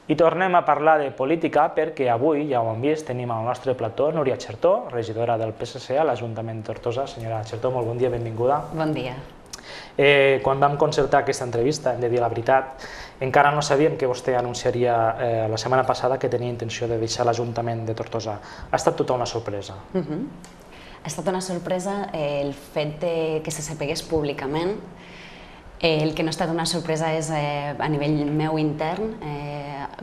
I tornem a parlar de política perquè avui, ja ho hem vist, tenim al nostre plató Núria Chertó, regidora del PSC a l'Ajuntament de Tortosa. Senyora Chertó, molt bon dia, benvinguda. Bon dia. Quan vam concertar aquesta entrevista, hem de dir la veritat, encara no sabíem que vostè anunciaria la setmana passada que tenia intenció de deixar l'Ajuntament de Tortosa. Ha estat tota una sorpresa. Ha estat una sorpresa el fet que se sapegués públicament. El que no ha estat una sorpresa és a nivell meu intern.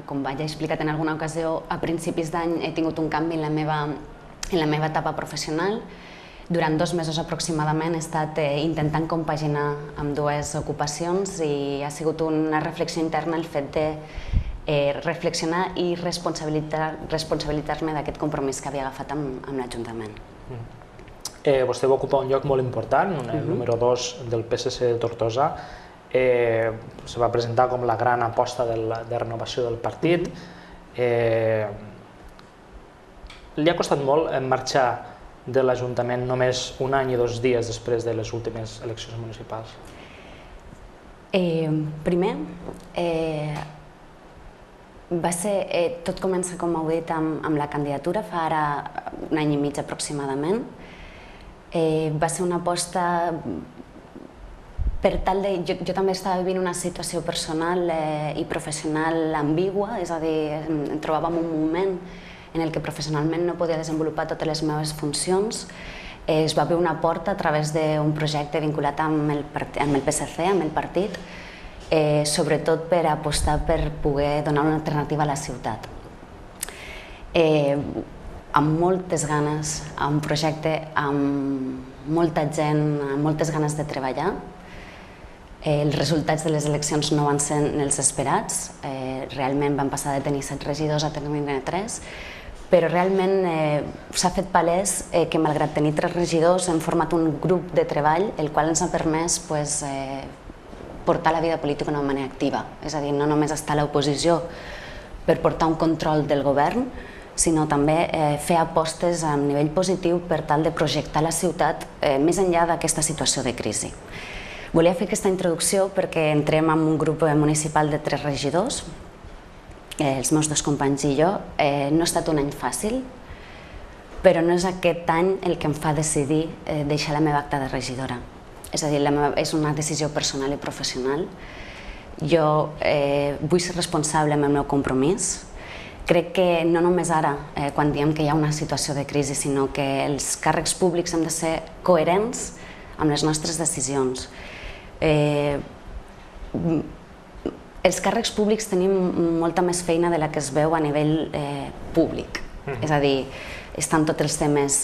Com vaig explicat en alguna ocasió, a principis d'any he tingut un canvi en la meva etapa professional. Durant 2 mesos aproximadament he estat intentant compaginar amb dues ocupacions i ha sigut una reflexió interna el fet de reflexionar i responsabilitzar-me d'aquest compromís que havia agafat amb l'Ajuntament. Vostè va ocupar un lloc molt important, el número 2 del PSC de Tortosa. Se va presentar com la gran aposta de renovació del partit. Li ha costat molt marxar de l'Ajuntament només 1 any i 2 dies després de les últimes eleccions municipals? Primer, tot comença, com heu dit, amb la candidatura, fa ara 1 any i mig aproximadament. Va ser una aposta per tal de... Jo també estava vivint una situació personal i professional ambigua, és a dir, em trobava en un moment en el que professionalment no podia desenvolupar totes les meves funcions. Es va obrir una porta a través d'un projecte vinculat amb el PSC, amb el partit, sobretot per apostar per poder donar una alternativa a la ciutat. Amb moltes ganes, amb un projecte amb molta gent, amb moltes ganes de treballar. Els resultats de les eleccions no van ser els esperats, realment van passar de tenir 7 regidors a tenir 3, però realment s'ha fet palès que malgrat tenir 3 regidors hem format un grup de treball el qual ens ha permès portar la vida política d'una manera activa, és a dir, no només estar a l'oposició per portar un control del govern, sinó també fer apostes a nivell positiu per tal de projectar la ciutat més enllà d'aquesta situació de crisi. Volia fer aquesta introducció perquè entrem en un grup municipal de 3 regidors, els meus 2 companys i jo. No ha estat un any fàcil, però no és aquest any el que em fa decidir deixar la meva acta de regidora. És a dir, és una decisió personal i professional. Jo vull ser responsable amb el meu compromís. Crec que no només ara, quan diem que hi ha una situació de crisi, sinó que els càrrecs públics hem de ser coherents amb les nostres decisions. Els càrrecs públics tenim molta més feina de la que es veu a nivell públic. És a dir, estan tots els temes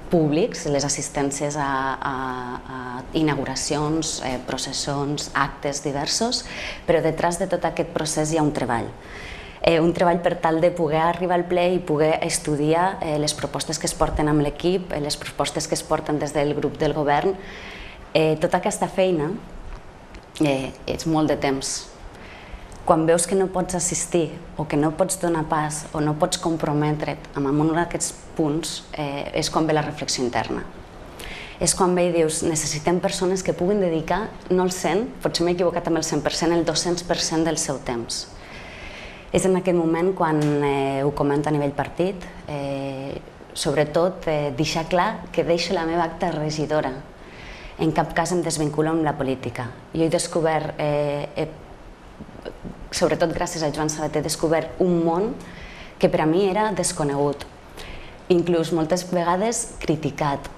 públics, les assistències a inauguracions, processons, actes diversos, però detrás de tot aquest procés hi ha un treball. Un treball per tal de poder arribar al ple i poder estudiar les propostes que es porten amb l'equip, les propostes que es porten des del grup del govern. Tota aquesta feina és molt de temps. Quan veus que no pots assistir o que no pots donar pas o no pots comprometre't amb un d'aquests punts, és quan ve la reflexió interna. És quan ve i dius, necessitem persones que puguin dedicar, no el 100%, potser m'he equivocat amb el 100%, el 200% del seu temps. És en aquest moment quan ho comento a nivell partit, sobretot deixar clar que deixo la meva acta de regidora. En cap cas em desvinculo amb la política. Jo he descobert, sobretot gràcies a Joan Sabater, he descobert un món que per a mi era desconegut, inclús moltes vegades criticat.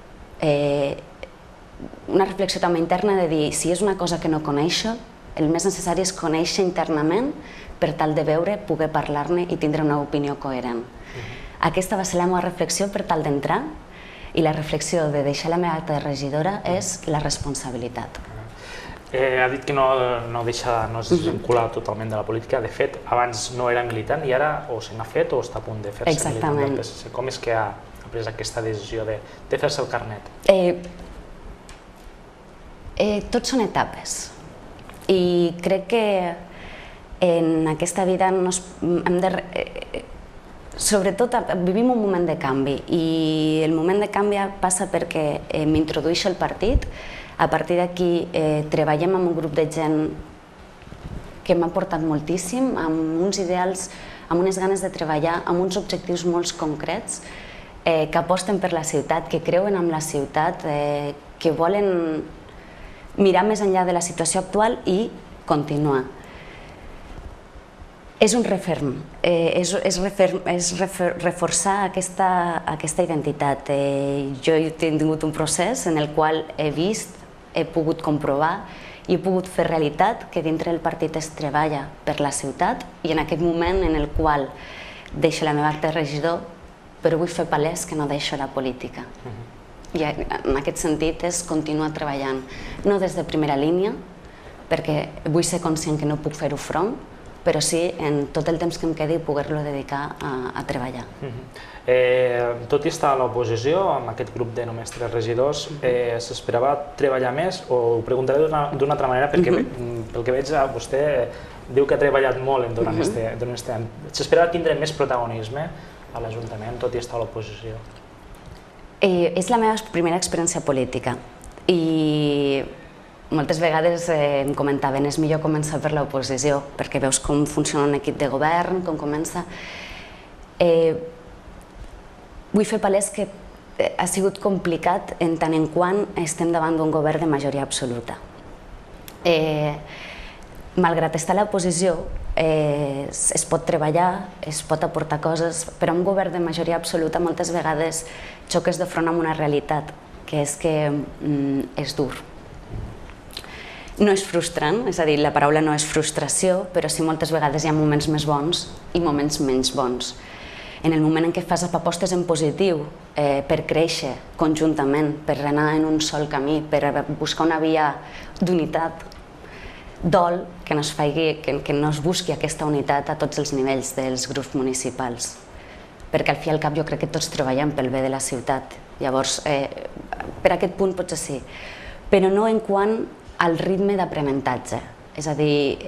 Una reflexió també interna de dir, si és una cosa que no coneixo, el més necessari és conèixer internament per tal de veure, poder parlar-ne i tindre una opinió coherent. Aquesta va ser la meva reflexió per tal d'entrar i la reflexió de deixar la meva acta de regidora és la responsabilitat. Ha dit que no es desvincula totalment de la política. De fet, abans no era militant i ara o se n'ha fet o està a punt de fer-se militant del PSC. Com és que ha pres aquesta decisió de fer-se el carnet? Tot són etapes i crec que en aquesta vida hem de... Sobretot vivim un moment de canvi i el moment de canvi passa perquè m'introdueixo al partit. A partir d'aquí treballem amb un grup de gent que m'ha portat moltíssim, amb uns ideals, amb unes ganes de treballar, amb uns objectius molt concrets, que aposten per la ciutat, que creuen en la ciutat, que volen mirar més enllà de la situació actual i continuar. És un referm, és reforçar aquesta identitat. Jo he tingut un procés en el qual he vist, he pogut comprovar i he pogut fer realitat que dintre del partit es treballa per la ciutat i en aquest moment en el qual deixo la meva acta de regidor, però vull fer palès que no deixo la política. I en aquest sentit és continuar treballant, no des de primera línia, perquè vull ser conscient que no puc fer-ho front, però sí, en tot el temps que em quedi, poder-lo dedicar a treballar. Tot i estar a l'oposició, amb aquest grup de només 3 regidors, s'esperava treballar més? O ho preguntaré d'una altra manera, perquè pel que veig vostè diu que ha treballat molt durant aquest any. S'esperava tindre més protagonisme a l'Ajuntament, tot i estar a l'oposició? És la meva primera experiència política i moltes vegades em comentaven és millor començar per l'oposició perquè veus com funciona un equip de govern, com comença. Vull fer palès que ha sigut complicat en tant en quant estem davant d'un govern de majoria absoluta. Malgrat estar a l'oposició, es pot treballar, es pot aportar coses, però un govern de majoria absoluta moltes vegades xoques de front amb una realitat, que és que és dur. No és frustrant, és a dir, la paraula no és frustració, però sí moltes vegades hi ha moments més bons i moments menys bons. En el moment en què fas apostes en positiu per créixer conjuntament, per anar en un sol camí, per buscar una via d'unitat, dol que no es busqui aquesta unitat a tots els nivells dels grups municipals, perquè al fi i al cap jo crec que tots treballem pel bé de la ciutat. Llavors, per aquest punt potser sí, però no en quant al ritme d'aprenentatge. És a dir,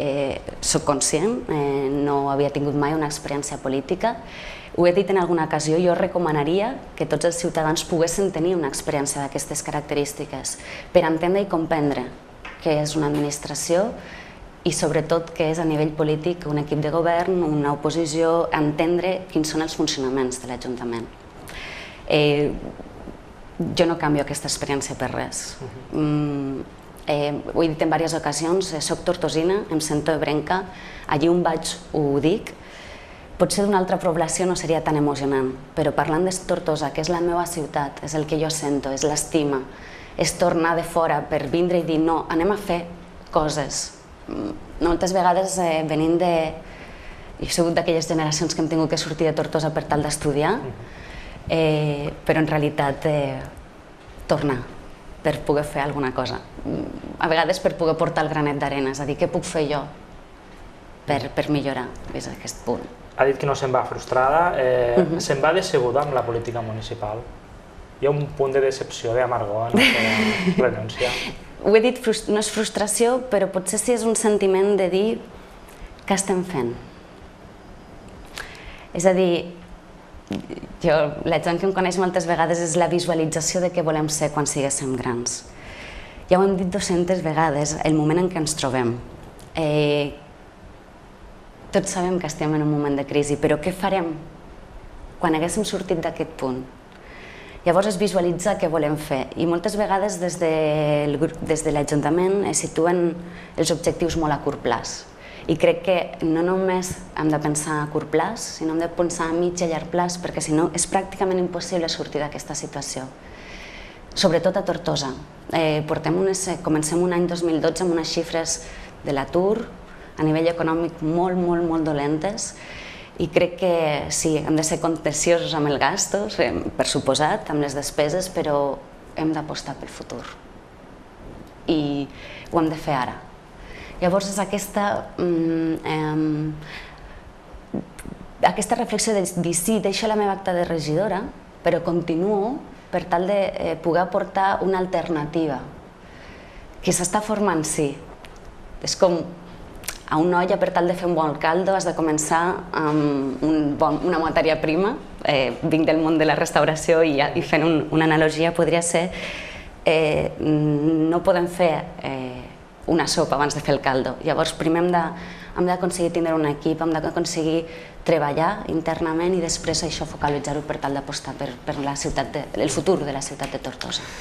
soc conscient, no havia tingut mai una experiència política, ho he dit en alguna ocasió, jo recomanaria que tots els ciutadans poguessin tenir una experiència d'aquestes característiques per entendre i comprendre què és una administració i sobretot què és a nivell polític un equip de govern, una oposició, entendre quins són els funcionaments de l'Ajuntament. Jo no canvio aquesta experiència per res. Ho he dit en diverses ocasions, soc tortosina, em sento ebrenca, allí on vaig ho dic. Potser d'una altra població no seria tan emocionant, però parlant de Tortosa, que és la meva ciutat, és el que jo sento, és l'estima, és tornar de fora per vindre i dir no, anem a fer coses. Moltes vegades venint de... He sigut d'aquelles generacions que hem tingut que sortir de Tortosa per tal d'estudiar, però en realitat tornar per poder fer alguna cosa. A vegades per poder portar el granet d'arena, és a dir, què puc fer jo per millorar des d'aquest punt. Ha dit que no se'n va frustrada, se'n va decebuda amb la política municipal. Hi ha un punt de decepció, d'amargor, de renúncia. Ho he dit, no és frustració, però potser sí és un sentiment de dir què estem fent. És a dir, la gent que em coneix moltes vegades és la visualització de què volem ser quan siguéssim grans. Ja ho hem dit 200 vegades, el moment en què ens trobem. Tots sabem que estem en un moment de crisi, però què farem quan haguéssim sortit d'aquest punt? Llavors es visualitza què volem fer i moltes vegades des de l'Ajuntament es situen els objectius molt a curt plaç. I crec que no només hem de pensar a curt plaç, sinó hem de pensar a mig i a llarg plaç, perquè si no és pràcticament impossible sortir d'aquesta situació. Sobretot a Tortosa. Comencem un any 2012 amb unes xifres de l'atur a nivell econòmic molt, molt, molt dolentes i crec que sí, hem de ser contenciosos amb el gastos, per suposat, amb les despeses, però hem d'apostar pel futur i ho hem de fer ara. Llavors és aquesta reflexió de dir sí, deixo la meva acta de regidora, però continuo per tal de poder aportar una alternativa que s'està formant, sí. És com a una olla, per tal de fer un bon caldo, has de començar amb una matèria prima. Vinc del món de la restauració i fent una analogia podria ser no podem fer una sopa abans de fer el caldo. Llavors primer hem de hem d'aconseguir tindre un equip, hem d'aconseguir treballar internament i després això focalitzar-ho per tal d'apostar per el futur de la ciutat de Tortosa.